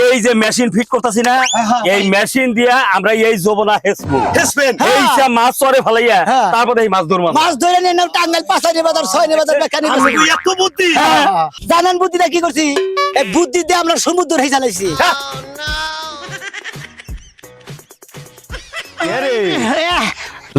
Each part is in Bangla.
এই যে মেশিন ফিট করতেছি না, এই মেশিন দিয়া আমরা এই যমুনা হেসবো। এইটা মাছ চরে ফেলাইয়া তারপরে এই মাছ ধরবো। মাছ ধরে নিয়ে নাও টাঙ্গাইল পাঁচারি বাজার ছয়নি বাজার বেকানি এত বুদ্ধি জানেন বুদ্ধিটা কি করছি? এই বুদ্ধি দিয়ে আমরা সমুদ্র হয়ে চালাইছি।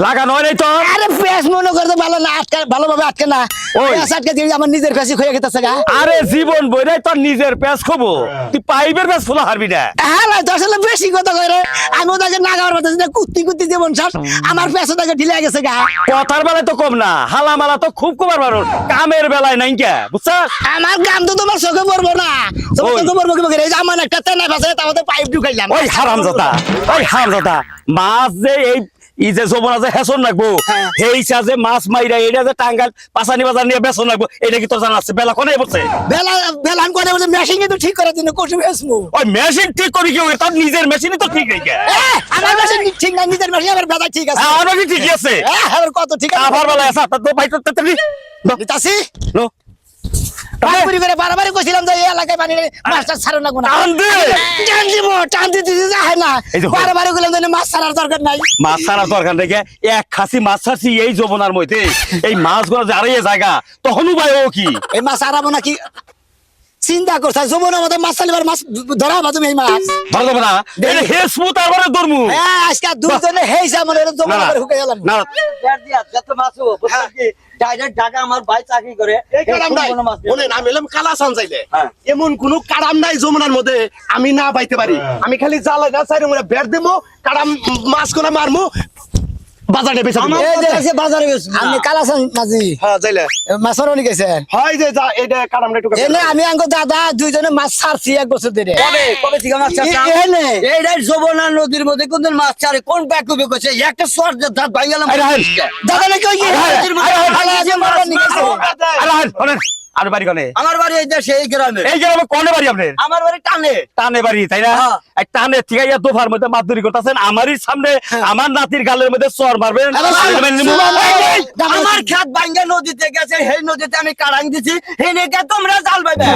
লাগা নয় নাই তো। আরে পেঁয়াজ মনে করতে ভালো না, আটকা ভালোভাবে আটকে না। পেঁয়াজ আটকে দিয়ে আমার নিজের পেঁয়াজি খুঁয়ে গেতেছে গা। আরে জীবন বইরাই তোর নিজের পেঁয়াজ খবো, তুই পাইপের পেঁয়াজ ফোলা হারবি না। হ্যাঁ না, আসলে বেশি কথা কইরে আমি ওটাকে নাগাবার পাচ্ছি না, কুত্তি কুত্তি জীবন শেষ। আমার পেঁয়াজ ওটাকে ঢিলে গেছে গা। কথার বেলায় তো কম না, হালা মালা তো খুব কমার পারো, কামের বেলায় নাই কে বুঝছাস? আমার গান তো তোমার চোখে পড়বো না, চোখে পড়বো কি এই যে আমার একটা তেনা ফাঁসে তার পাইপ ঢুকাইলাম। ওই হারামজাদা, ওই হারামজাদা, মাছ যে এই যে যমুনা যে হেসন রাখবো, সেই যে মাছ মাইরা এটা যে টাঙ্গাইল পাঁচানি বাজার নিয়ে বেসন রাখবো, এটা কি তোর জানা আছে? বেলা কোনে পড়ছে? বেলান করে বলে মেশিন কিন্তু ঠিক করার জন্য কষ্ট বেসমু। ওই মেশিন ঠিক করি কি তোর নিজের মেশিনই তো ঠিক নেই কে? আমার মেশিন ঠিক না, নিজের মেশিন আমার বেলা ঠিক আছে। আমার কি ঠিক আছে? আমার কত ঠিক আছে? আবার বেলা আছে তো ভাই তো তেতলি নিতাছি নো বাড়ি করে বারবার কইছিলাম যে এই এলাকায় পানি মাছটা ছাড়ো না কোনা। টান দে, টান দিব, টান দিতে যায় না। বারবার কইলাম যে মাছ ছাড়ার দরকার নাই। মাছ ছাড়ার দরকার নেই, এক খাসি মাছ ছাড়ছি এই যমুনার মধ্যে, এই মাছগুলো যে আড়াইয়ে জায়গা তখনও ভাই ও কি এই মাছ আরাবো নাকি চিন্তা করছ? যমুনার মধ্যে মাছ চালিবার মাছ ধরা বা তুমি এই মাছ ধরবো না, এটা হেসমু তারপরে ধরমু। হ্যাঁ আজকে দুজনে হেইছে আমার এর যমুনা করে হুকে গেলাম না বের দিয়া যত মাছ ও বুঝছ কি ডাইরেক্ট ঢাকা আমার ভাই চাকরি করে এই কারাম নাই বলেন আমি এলাম কালাসান চাইলে এমন কোন কারাম নাই যমুনার মধ্যে আমি না পাইতে পারি। আমি খালি জালে না চাইরে মোরা বের দেবো, কারাম মাছ কোনা মারমু, বাজারে বেচা দেবো। এই যে আছে বাজারে গেছি আমি কালাসান মাঝি। হ্যাঁ যাইলে মাছর অনেক গেছে হয় যে যা এটা কারামটা একটু এনে আমি আঙ্গ দাদা দুইজনে মাছ ছাড়ছি এক বছর ধরে। কবে কবে থেকে মাছ চাষ এনে এইটাই যমুনা নদীর মধ্যে কোন দিন মাছ ছাড়ে কোন ব্যাগ কবে কইছে একটা সর দাঁত ভাঙালাম দাদা নাকি ওই কি আলা যে মারবার নি গেছে। আর বাড়ি কনে? আমার বাড়ি এই দেশে এই গ্রামে। এই গ্রামে কনে বাড়ি আপনার? আমার বাড়ি টানে টানে বাড়ি তাই না? এক টানে ঠিক আছে, দোফার মধ্যে মাছদুরি করতেছেন, আমারই সামনে আমার নাতির গালের মধ্যে চর মারবেন। আমার খেত ভাঙ্গা নদীতে গেছে, সেই নদীতে আমি কারাং দিছি, সেই নদীতে তোমরা জাল বাইবে।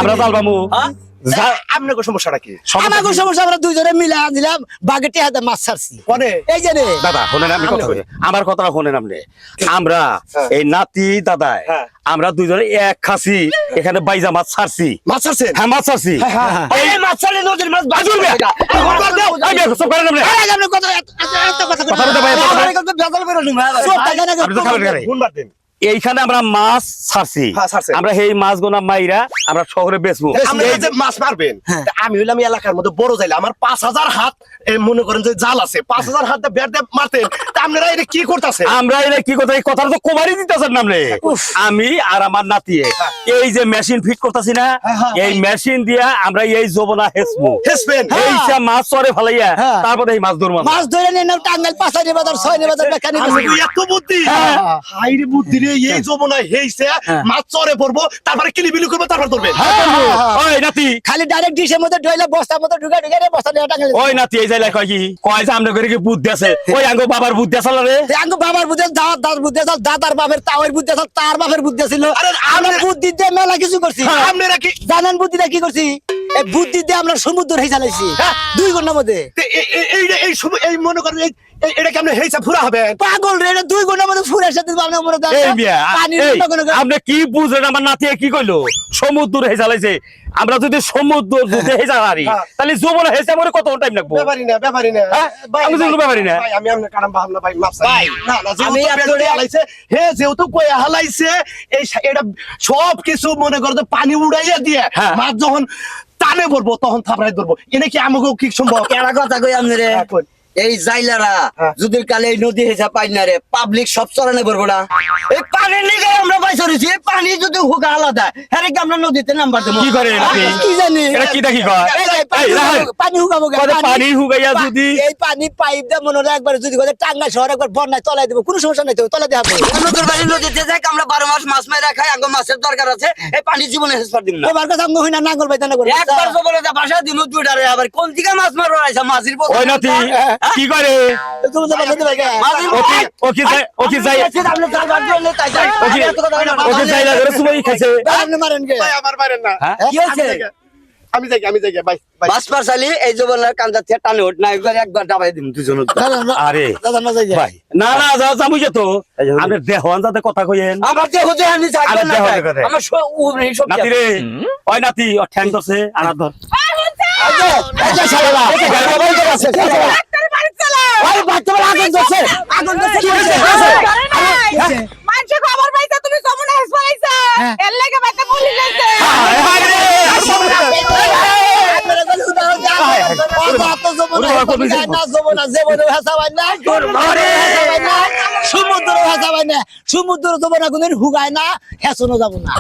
আমরা জালবামু আপনার সমস্যাটা কি? আমাকে সমস্যা আমরা দুইজনে মিলা দিলাম বাগেটে হাতে মাছ ছাড়ছি। কোনে এই যে রে দাদা শোনেন, আমি কথা বলি, আমার কথাটা শোনেন আপনি। আমরা এই নাতি দাদায় আমরা দুইজনে এক খাসি এখানে বাইজা মাছ ছাড়ছি। মাছ আছে? হ্যাঁ মাছ ছাড়ছি। এই মাছ ছাড়লে নদীর মাছ বাজুল বে। এই বে, সব করেন আপনি। আরে আপনি কত এত কথা কথা বলতে পারেন? আমার কিন্তু বেজাল করে নিমা সব টাকা না আপনি তো খাবেন কেন? কোন বার দিন এইখানে আমরা মাছ ছাড়ছি, হ্যাঁ, ছাড়ছে। আমরা সেই মাছ গোনা মাইরা আমরা শহরে বেচবো। আপনি যে মাছ মারবেন তা আমি হইলাম এলাকার মধ্যে বড় যাইলে আমার 5000 হাত মনে করেন যে জাল আছে, 5000 হাত বের দিয়ে মারতেন, তা আপনারা এটা কি করতেছে? আমরা এনে কি কথা, এই কথাটা তো কোবারই দিতেছেন নামলে। আমি আর আমার নাতি এই যে মেশিন ফিট করতেছি না, এই মেশিন দিয়া আমরা এই যমুনা হেসবো। হেসবেন এইটা মাছ চরে ফেলাইয়া তারপরে এই মাছ ধরবো। মাছ ধরে নিয়ে নাও টাঙ্গাইল পাঁচারি বাজার ছয়নি বাজার বেকানি এত বুদ্ধি, হাই রে বুদ্ধি রে, এই যমুনায় হেইছে মাছ চরে পড়বো, তারপরে কিলিবিলি করবো, তারপর ধরবে। ওই নাতি, খালি ডাইরেক্ট ডিশের মধ্যে ঢইলে বস্তার মধ্যে ঢুকা ঢুকা রে বস্তা নিয়ে টাঙ্গাইল। ওই নাতি এই যাইলে কয় কি কয় যে আমরা করে কি বুদ্ধি আছে? ওই আঙ্গ বাবার বুদ্ধি আছে রে। আঙ্গ বাবার বুদ্ধি আছে, দাদার বুদ্ধি আছে, দাদার বাপের তাওয়ের বুদ্ধি আছে, তার বাপের বুদ্ধি ছিল। আরে আমরা বুদ্ধি দিয়ে মেলা কিছু করছি। আপনারা কি জানেন বুদ্ধিটা কি করছি? এই বুদ্ধি দিয়ে আমরা সমুদ্র হয়ে চালাইছি 2 ঘন্টার মধ্যে। এই মনে করেন এটা কি আপনি হেইছে ফুরা হবে? পাগল রে, 2 ঘন্টার মধ্যে ফুরের সাথে আমরা মনে এই মিয়া, আপনি কি বুঝলেন? আমার নাতি কি কইলো সমুদ্র হে চালাইছে। আমরা যদি সমুদ্র যদি হে চালারি তাহলে যমুনা হেসে আমার কত টাইম লাগবে? ব্যাপারই না, ব্যাপারই না। আমি তো ব্যাপারই না। ভাই আমি আপনার কারণ ভাবনা ভাই মাপ চাই। ভাই, না না, আমি যেহেতু আপনারে- পেটে হালাইছে, হে যেহেতু কয়ে হালাইছে, এই এটা সব কিছু মনে করতে পানি উড়াইয়া দিয়ে মাছ যখন টানে পড়বো তখন থাপড়াই ধরবো, এটা কি আমাকেও কি সম্ভব? কেডা কথা কই আমনে রে? এই জাইলারা যদি কালে এই নদী হেসা পাই না রে, পাবলিক সব চরণে পড়বো না। এই পানির লিগে আমরা পাইছি, এই পানি যদি হুকা আলাদা, হ্যাঁ কি আমরা নদীতে নাম্বার দেবো? কি করে নাতি? কি জানি এটা কি দেখি কয়? এই যে পানি হুকাবো কেন? কয় পানি হুগাইয়া যদি এই পানি পাইপ দিয়ে মনে হয় একবার যদি করে টাঙ্গাইল শহর একবার বন্যায় তলায় দেবো, কোনো সমস্যা নাই তো, তলায় দেওয়া হবে। নদীর বাড়ি নদীতে যাই আমরা 12 মাস মাছ মাইরা খাই, আগে মাছের দরকার আছে, এই পানি জীবনে হেসপার দিব না। তোমার কথা অঙ্গ হই না, নাঙ্গল বাইতে না করে একবার তো বলে যা ভাষা দিন দুইটারে, আবার কোন দিকে মাছ মারো আইছা মাঝির পথে? ওই নাতি কি করে? তুমি তো বলতে পারবে মাঝির ওকে ওকে যাই ওকে যাই আপনি চাল বাদ দিলে তাই যাই। ওকে ওকে যাই না করে সুমাই খাইছে। আপনি মারেন কে? ভাই আমার বাইরেন না। কি হয়েছে? আমি যাই ভাই ভাই বাসপার চালি এই জবনার কান্দা থেকে টানে ওঠ না একবার ডাবাই দিম দুজন আরে দাদা না যাই ভাই না না যা বুঝে তো আপনি দেহন যাতে কথা কইেন আমার যে হুজুর আমি থাকবেন না আরে দেখো, দেখো। আমার সব নাতি রে ওই নাতি ও ঠ্যাং ধরছে আনার ধর আচ্ছা শালা ডাক্তার বাড়ি চলো ওই বাচ্চা আগুন ধরছে কি হইছে মানুষে খবর পাইছে তুমি যমুনা হাসপাতালে এর লাগে বাইতে পুলিশ আইছে সমুদ্র ভাষা সমুদ্র যাবো না কোনদিন হুগায় না হেসনো যাবো না